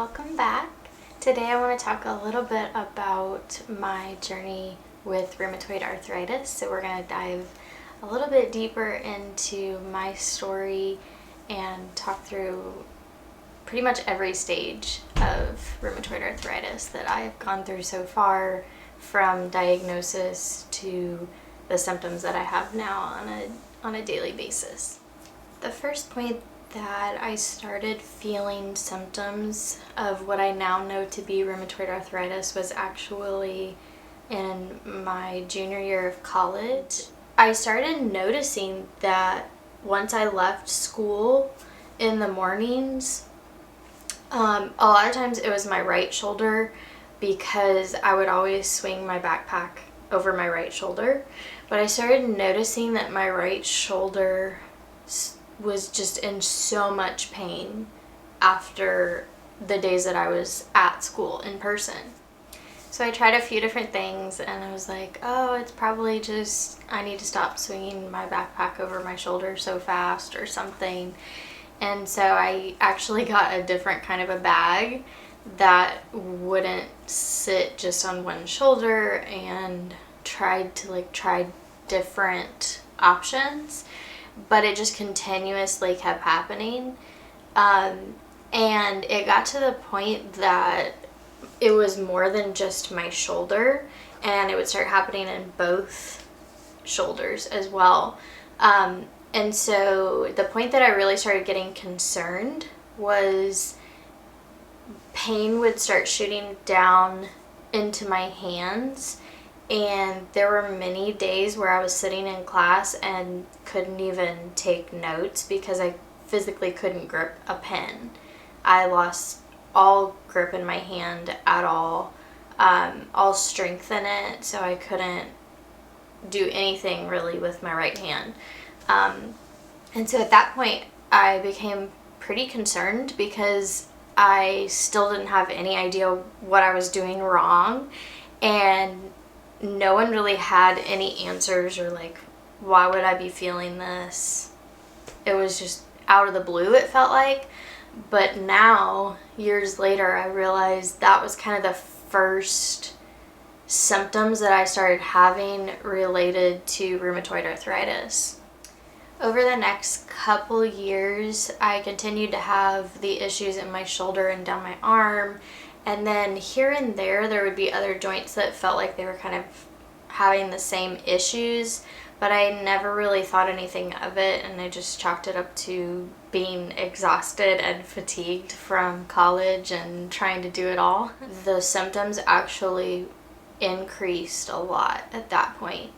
Welcome back. Today I want to talk a little bit about my journey with rheumatoid arthritis. So we're going to dive a little bit deeper into my story and talk through pretty much every stage of rheumatoid arthritis that I have gone through so far, from diagnosis to the symptoms that I have now on a daily basis. The first point that I started feeling symptoms of what I now know to be rheumatoid arthritis was actually in my junior year of college. I started noticing that once I left school in the mornings, a lot of times it was my right shoulder, because I would always swing my backpack over my right shoulder. But I started noticing that my right shoulder was just in so much pain after the days that I was at school in person. So I tried a few different things and I was like, oh, it's probably just I need to stop swinging my backpack over my shoulder so fast or something. And so I actually got a different kind of a bag that wouldn't sit just on one shoulder, and tried to try different options, but it just continuously kept happening. And it got to the point that it was more than just my shoulder, and it would start happening in both shoulders as well. And so the point that I really started getting concerned was pain would start shooting down into my hands. And there were many days where I was sitting in class and couldn't even take notes because I physically couldn't grip a pen. I lost all grip in my hand at all strength in it, so I couldn't do anything really with my right hand. And so at that point, I became pretty concerned because I still didn't have any idea what I was doing wrong, and no one really had any answers, or why would I be feeling this? It was just out of the blue, it felt like. But now, years later, I realized that was kind of the first symptoms that I started having related to rheumatoid arthritis. Over the next couple years, I continued to have the issues in my shoulder and down my arm. And then here and there would be other joints that felt like they were kind of having the same issues, but I never really thought anything of it, and I just chalked it up to being exhausted and fatigued from college and trying to do it all. The symptoms actually increased a lot at that point,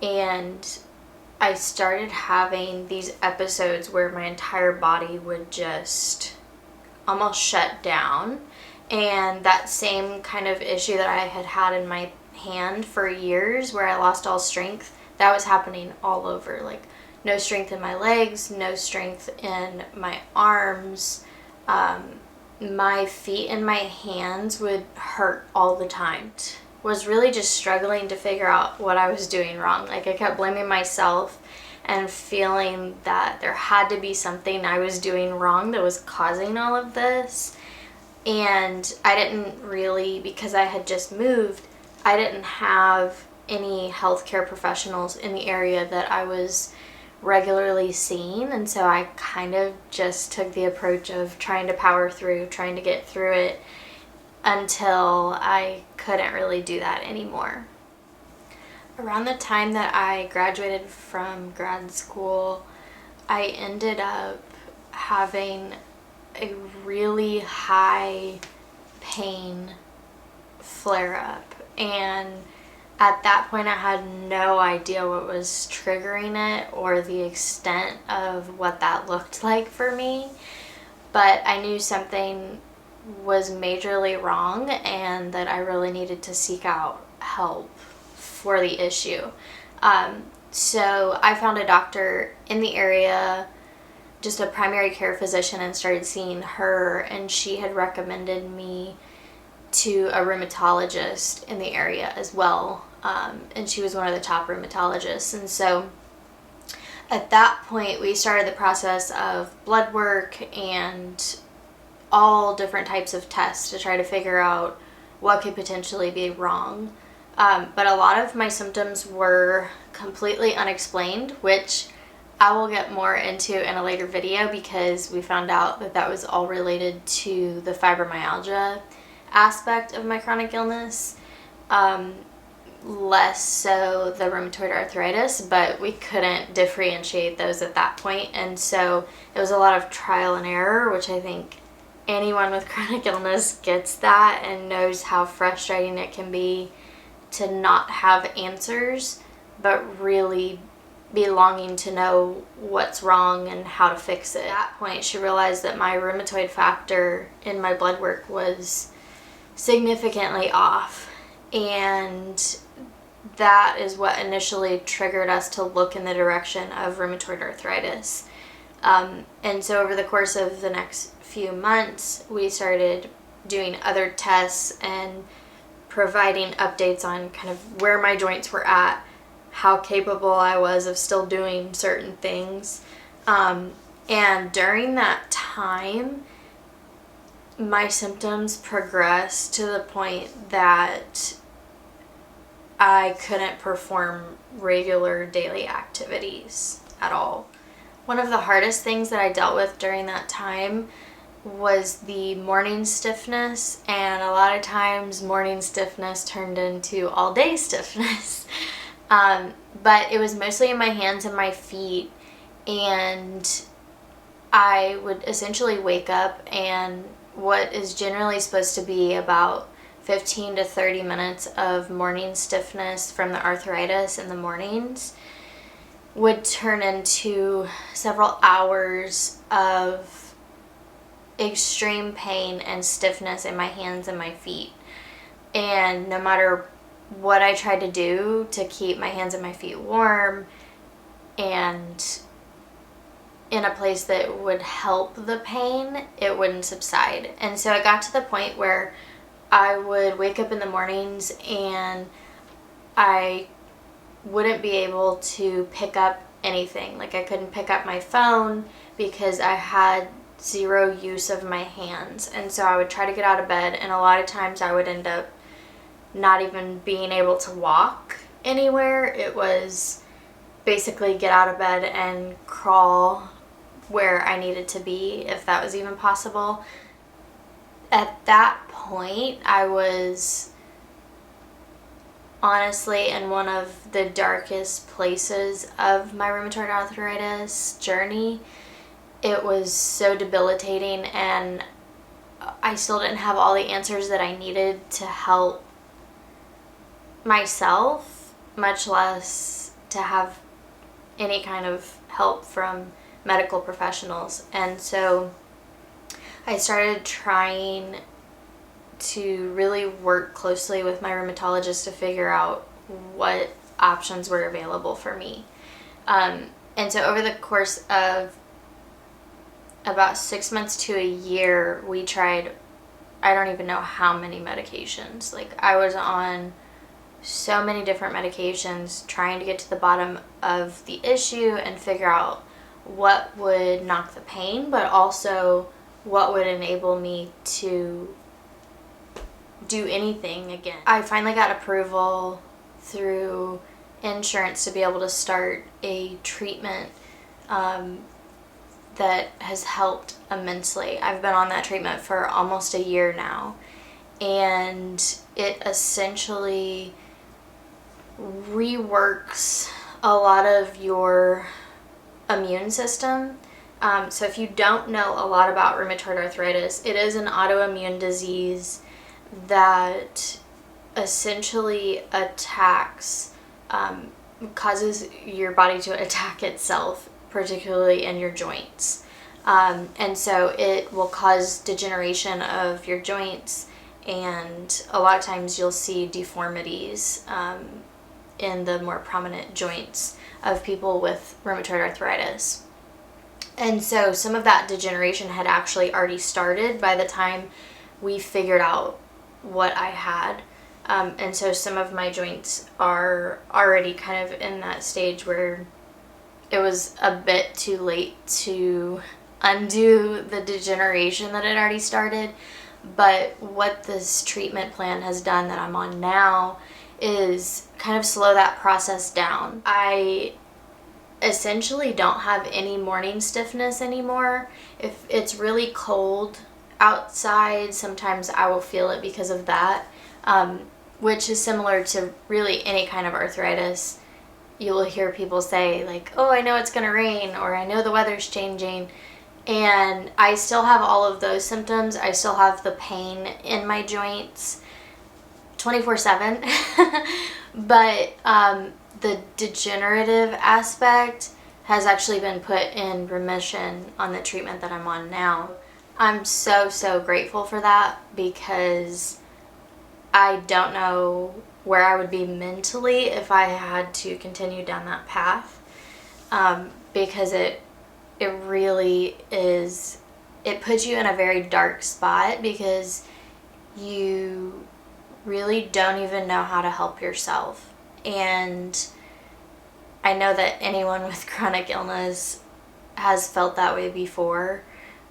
and I started having these episodes where my entire body would just almost shut down. And that same kind of issue that I had in my hand for years, where I lost all strength, that was happening all over. No strength in my legs, no strength in my arms. My feet and my hands would hurt all the time. Was really just struggling to figure out what I was doing wrong. I kept blaming myself and feeling that there had to be something I was doing wrong that was causing all of this. And I didn't really, because I had just moved, I didn't have any healthcare professionals in the area that I was regularly seeing. And so I kind of just took the approach of trying to power through, trying to get through it until I couldn't really do that anymore. Around the time that I graduated from grad school, I ended up having a really high pain flare up, and at that point I had no idea what was triggering it or the extent of what that looked like for me, but I knew something was majorly wrong and that I really needed to seek out help for the issue. So I found a doctor in the area, just a primary care physician, and started seeing her, and she had recommended me to a rheumatologist in the area as well, and she was one of the top rheumatologists. And so at that point we started the process of blood work and all different types of tests to try to figure out what could potentially be wrong. But a lot of my symptoms were completely unexplained, which I will get more into in a later video, because we found out that that was all related to the fibromyalgia aspect of my chronic illness, less so the rheumatoid arthritis, but we couldn't differentiate those at that point. And so it was a lot of trial and error, which I think anyone with chronic illness gets that and knows how frustrating it can be to not have answers, but really be longing to know what's wrong and how to fix it. At that point, she realized that my rheumatoid factor in my blood work was significantly off, and that is what initially triggered us to look in the direction of rheumatoid arthritis. And so over the course of the next few months, we started doing other tests and providing updates on kind of where my joints were at, how capable I was of still doing certain things. And during that time, my symptoms progressed to the point that I couldn't perform regular daily activities at all. One of the hardest things that I dealt with during that time was the morning stiffness, and a lot of times morning stiffness turned into all-day stiffness. But it was mostly in my hands and my feet, and I would essentially wake up, and what is generally supposed to be about 15 to 30 minutes of morning stiffness from the arthritis in the mornings would turn into several hours of extreme pain and stiffness in my hands and my feet. And no matter what I tried to do to keep my hands and my feet warm and in a place that would help the pain, it wouldn't subside. And so I got to the point where I would wake up in the mornings and I wouldn't be able to pick up anything. Like, I couldn't pick up my phone because I had zero use of my hands. And so I would try to get out of bed, and a lot of times I would end up not even being able to walk anywhere. It was basically get out of bed and crawl where I needed to be, if that was even possible. At that point, I was honestly in one of the darkest places of my rheumatoid arthritis journey. It was so debilitating, and I still didn't have all the answers that I needed to help myself, much less to have any kind of help from medical professionals. And so I started trying to really work closely with my rheumatologist to figure out what options were available for me. And so over the course of about 6 months to a year, we tried, I don't even know how many medications. Like, I was on so many different medications trying to get to the bottom of the issue and figure out what would knock the pain, but also what would enable me to do anything again. I finally got approval through insurance to be able to start a treatment that has helped immensely. I've been on that treatment for almost a year now, and it essentially reworks a lot of your immune system. So if you don't know a lot about rheumatoid arthritis, it is an autoimmune disease that essentially attacks, causes your body to attack itself, particularly in your joints. And so it will cause degeneration of your joints, and a lot of times you'll see deformities in the more prominent joints of people with rheumatoid arthritis. And so some of that degeneration had actually already started by the time we figured out what I had. And so some of my joints are already kind of in that stage where it was a bit too late to undo the degeneration that had already started. But what this treatment plan has done that I'm on now is kind of slow that process down. I essentially don't have any morning stiffness anymore. If it's really cold outside, sometimes I will feel it because of that, which is similar to really any kind of arthritis. You will hear people say like, oh, I know it's gonna rain, or I know the weather's changing. And I still have all of those symptoms. I still have the pain in my joints 24/7. But the degenerative aspect has actually been put in remission on the treatment that I'm on now. I'm so grateful for that, because I don't know where I would be mentally if I had to continue down that path, because it really is, it puts you in a very dark spot, because you really don't even know how to help yourself. And I know that anyone with chronic illness has felt that way before,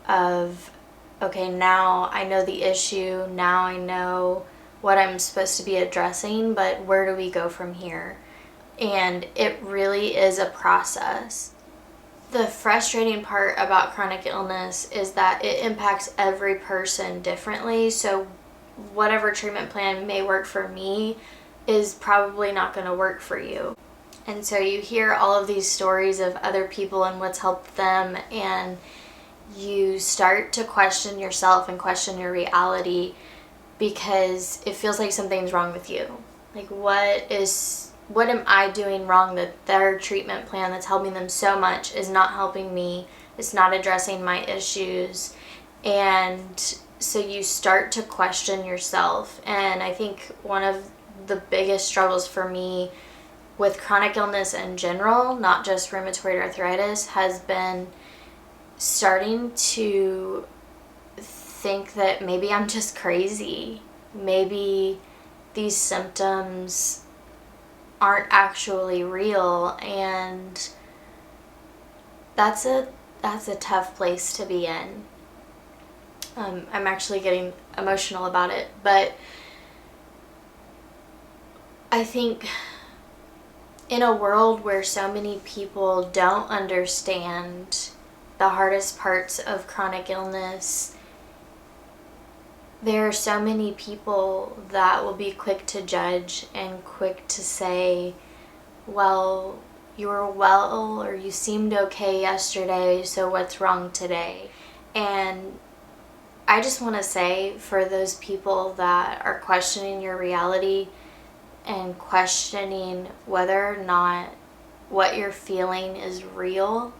of, okay, now I know the issue, now I know what I'm supposed to be addressing, but where do we go from here? And it really is a process. The frustrating part about chronic illness is that it impacts every person differently. So whatever treatment plan may work for me is probably not going to work for you. And so you hear all of these stories of other people and what's helped them, and you start to question yourself and question your reality, because it feels like something's wrong with you. Like, what am I doing wrong that their treatment plan that's helping them so much is not helping me? It's not addressing my issues. And so you start to question yourself. And I think one of the biggest struggles for me with chronic illness in general, not just rheumatoid arthritis, has been starting to think that maybe I'm just crazy. Maybe these symptoms aren't actually real, and that's a tough place to be in. I'm actually getting emotional about it, but I think in a world where so many people don't understand the hardest parts of chronic illness, there are so many people that will be quick to judge and quick to say, well, you were well, or you seemed okay yesterday, so what's wrong today? And I just want to say, for those people that are questioning your reality and questioning whether or not what you're feeling is real,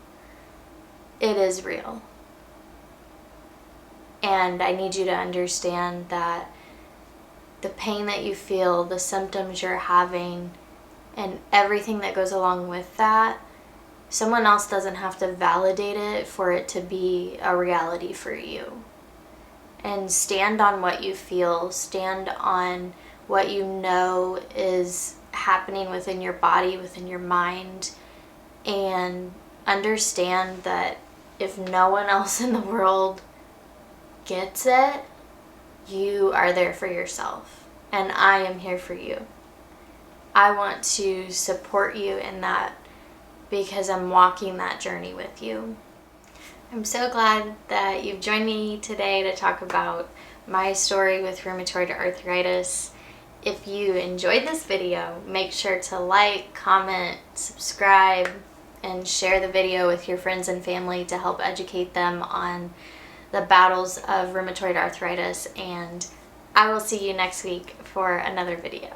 it is real. And I need you to understand that the pain that you feel, the symptoms you're having, and everything that goes along with that, someone else doesn't have to validate it for it to be a reality for you. And stand on what you feel, stand on what you know is happening within your body, within your mind, and understand that if no one else in the world gets it, you are there for yourself, and I am here for you. I want to support you in that, because I'm walking that journey with you. I'm so glad that you've joined me today to talk about my story with rheumatoid arthritis. If you enjoyed this video, make sure to like, comment, subscribe, and share the video with your friends and family to help educate them on the battles of rheumatoid arthritis. And I will see you next week for another video.